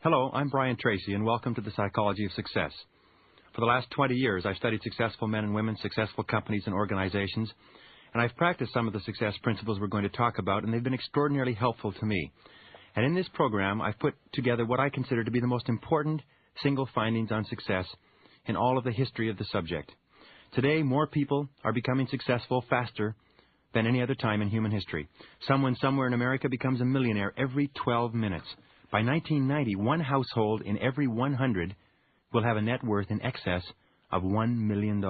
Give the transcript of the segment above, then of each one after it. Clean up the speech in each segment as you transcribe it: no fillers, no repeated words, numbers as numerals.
Hello, I'm Brian Tracy, and welcome to the Psychology of Success. For the last 20 years, I've studied successful men and women, successful companies and organizations, and I've practiced some of the success principles we're going to talk about, and they've been extraordinarily helpful to me. And in this program, I've put together what I consider to be the most important single findings on success in all of the history of the subject. Today, more people are becoming successful faster than any other time in human history. Someone somewhere in America becomes a millionaire every 12 minutes. By 1990, one household in every 100 will have a net worth in excess of $1 million.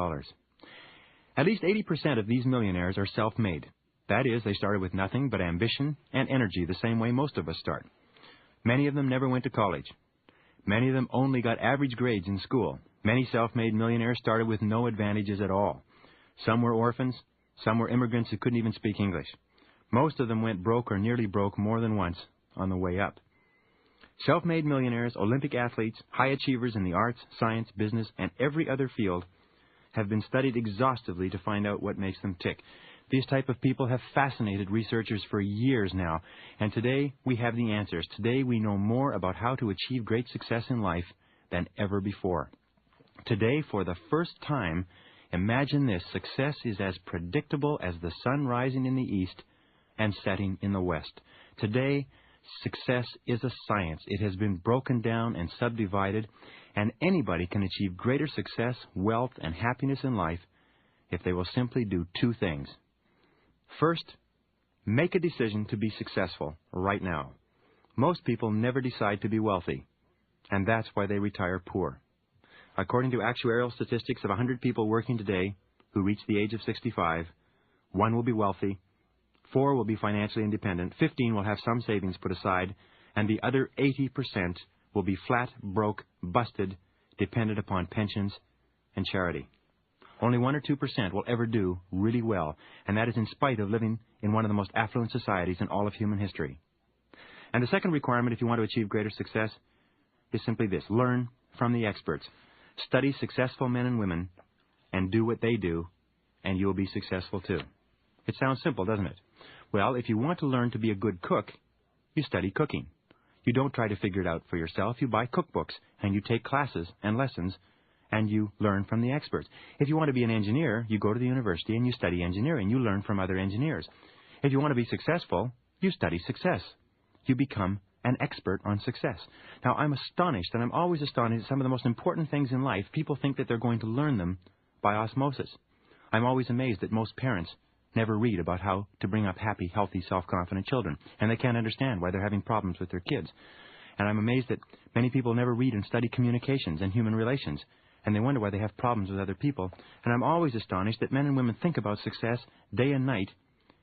At least 80% of these millionaires are self-made. That is, they started with nothing but ambition and energy, the same way most of us start. Many of them never went to college. Many of them only got average grades in school. Many self-made millionaires started with no advantages at all. Some were orphans. Some were immigrants who couldn't even speak English. Most of them went broke or nearly broke more than once on the way up. Self-made millionaires, Olympic athletes, high achievers in the arts, science, business, and every other field have been studied exhaustively to find out what makes them tick. These type of people have fascinated researchers for years now, and today we have the answers. Today we know more about how to achieve great success in life than ever before. Today, for the first time, imagine this: success is as predictable as the sun rising in the east and setting in the west. Today, success is a science. It has been broken down and subdivided, and anybody can achieve greater success, wealth, and happiness in life if they will simply do two things. First, make a decision to be successful right now. Most people never decide to be wealthy, and that's why they retire poor. According to actuarial statistics, of 100 people working today who reach the age of 65, 1 will be wealthy, 4 will be financially independent, 15 will have some savings put aside, and the other 80% will be flat, broke, busted, dependent upon pensions and charity. Only 1 or 2% will ever do really well, and that is in spite of living in one of the most affluent societies in all of human history. And the second requirement, if you want to achieve greater success, is simply this: learn from the experts. Study successful men and women and do what they do, and you'll be successful too. It sounds simple, doesn't it? Well, if you want to learn to be a good cook, you study cooking. You don't try to figure it out for yourself. You buy cookbooks, and you take classes and lessons, and you learn from the experts. If you want to be an engineer, you go to the university and you study engineering. You learn from other engineers. If you want to be successful, you study success. You become an expert on success. Now, I'm astonished, and I'm always astonished at some of the most important things in life. People think that they're going to learn them by osmosis. I'm always amazed that most parents never read about how to bring up happy, healthy, self-confident children, and they can't understand why they're having problems with their kids. And I'm amazed that many people never read and study communications and human relations, and they wonder why they have problems with other people. And I'm always astonished that men and women think about success day and night,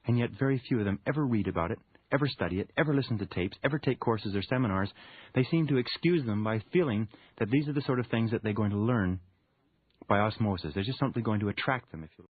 and yet very few of them ever read about it, ever study it, ever listen to tapes, ever take courses or seminars. They seem to excuse them by feeling that these are the sort of things that they're going to learn by osmosis. They're just simply going to attract them, if you like.